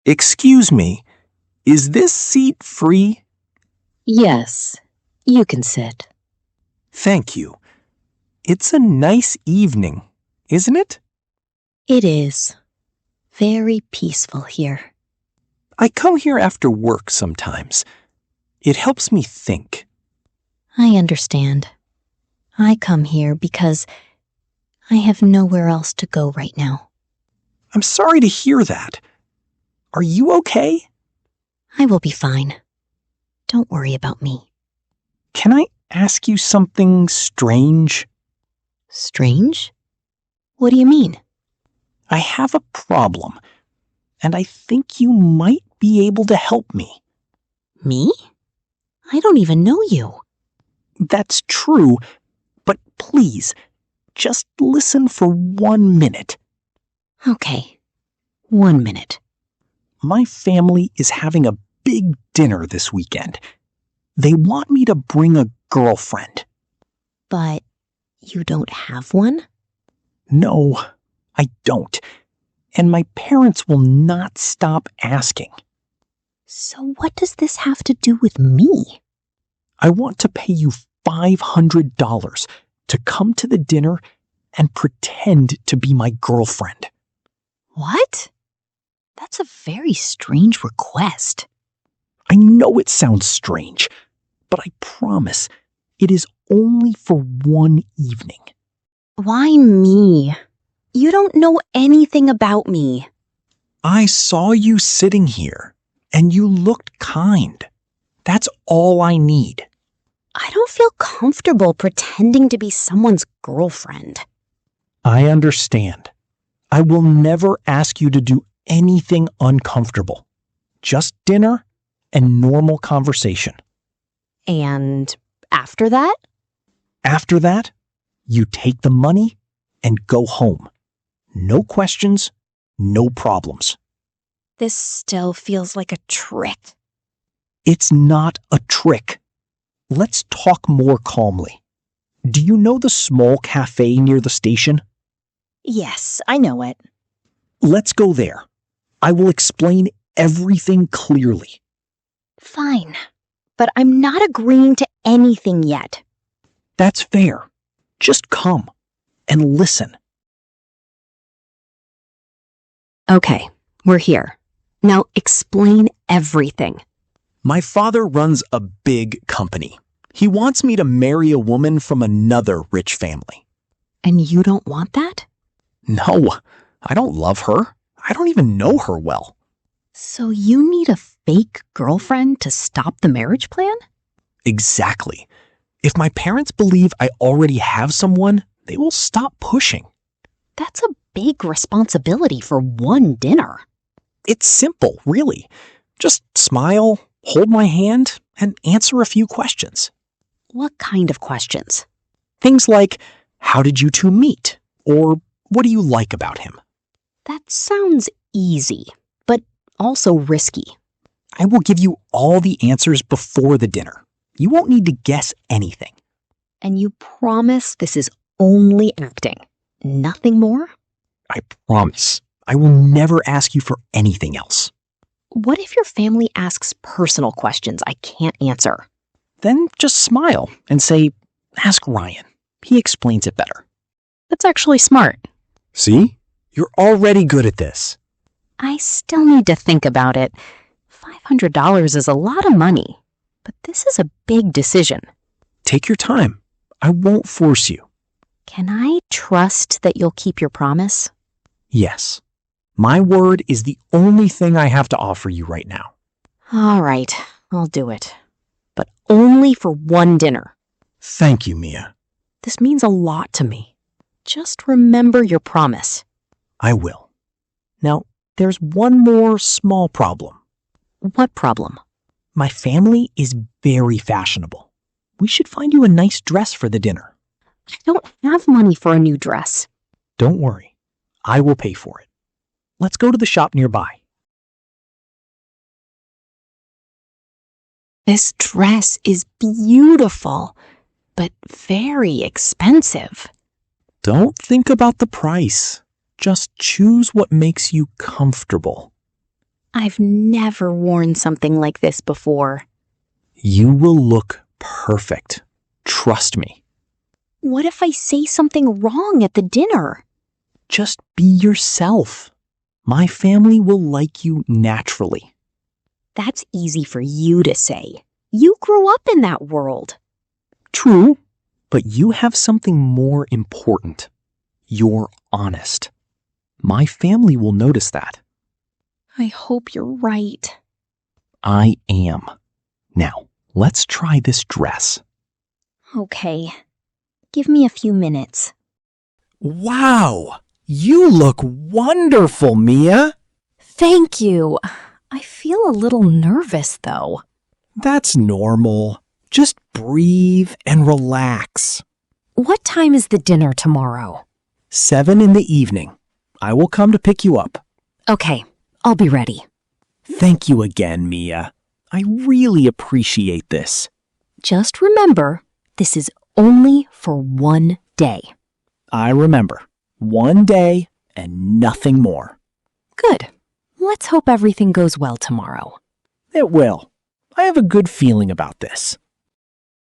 Excuse me, is this seat free? Yes, you can sit. Thank you. It's a nice evening, isn't it? It is. Very peaceful here. I come here after work sometimes. It helps me think. I understand. I come here because I have nowhere else to go right now. I'm sorry to hear that. Are you okay? I will be fine. Don't worry about me. Can I ask you something strange? Strange? What do you mean? I have a problem, and I think you might be able to help me. Me? I don't even know you. That's true, but please, just listen for 1 minute. Okay, 1 minute. My family is having a big dinner this weekend. They want me to bring a girlfriend. But you don't have one? No, I don't. And my parents will not stop asking. So what does this have to do with me? I want to pay you $500 to come to the dinner and pretend to be my girlfriend. What? That's a very strange request. I know it sounds strange, but I promise it is only for 1 evening. Why me? You don't know anything about me. I saw you sitting here, and you looked kind. That's all I need. I don't feel comfortable pretending to be someone's girlfriend. I understand. I will never ask you to do anything uncomfortable. Just dinner and normal conversation. And after that? After that, you take the money and go home. No questions, no problems. This still feels like a trick. It's not a trick. Let's talk more calmly. Do you know the small cafe near the station? Yes, I know it. Let's go there. I will explain everything clearly. Fine, but I'm not agreeing to anything yet. That's fair. Just come and listen. Okay, we're here. Now explain everything. My father runs a big company. He wants me to marry a woman from another rich family. And you don't want that? No, I don't love her. I don't even know her well. So you need a fake girlfriend to stop the marriage plan? Exactly. If my parents believe I already have someone, they will stop pushing. That's a big responsibility for one dinner. It's simple, really. Just smile, hold my hand, and answer a few questions. What kind of questions? Things like, how did you two meet? Or what do you like about him? That sounds easy, but also risky. I will give you all the answers before the dinner. You won't need to guess anything. And you promise this is only acting, nothing more? I promise. I will never ask you for anything else. What if your family asks personal questions I can't answer? Then just smile and say, ask Ryan. He explains it better. That's actually smart. See? You're already good at this. I still need to think about it. $500 is a lot of money, but this is a big decision. Take your time. I won't force you. Can I trust that you'll keep your promise? Yes. My word is the only thing I have to offer you right now. All right, I'll do it. But only for one dinner. Thank you, Mia. This means a lot to me. Just remember your promise. I will. Now, there's one more small problem. What problem? My family is very fashionable. We should find you a nice dress for the dinner. I don't have money for a new dress. Don't worry. I will pay for it. Let's go to the shop nearby. This dress is beautiful, but very expensive. Don't think about the price. Just choose what makes you comfortable. I've never worn something like this before. You will look perfect. Trust me. What if I say something wrong at the dinner? Just be yourself. My family will like you naturally. That's easy for you to say. You grew up in that world. True, but you have something more important. You're honest. My family will notice that. I hope you're right. I am. Now, let's try this dress. Okay. Give me a few minutes. Wow! You look wonderful, Mia! Thank you. I feel a little nervous, though. That's normal. Just breathe and relax. What time is the dinner tomorrow? 7 in the evening. I will come to pick you up. Okay, I'll be ready. Thank you again, Mia. I really appreciate this. Just remember, this is only for one day. I remember. One day and nothing more. Good. Let's hope everything goes well tomorrow. It will. I have a good feeling about this.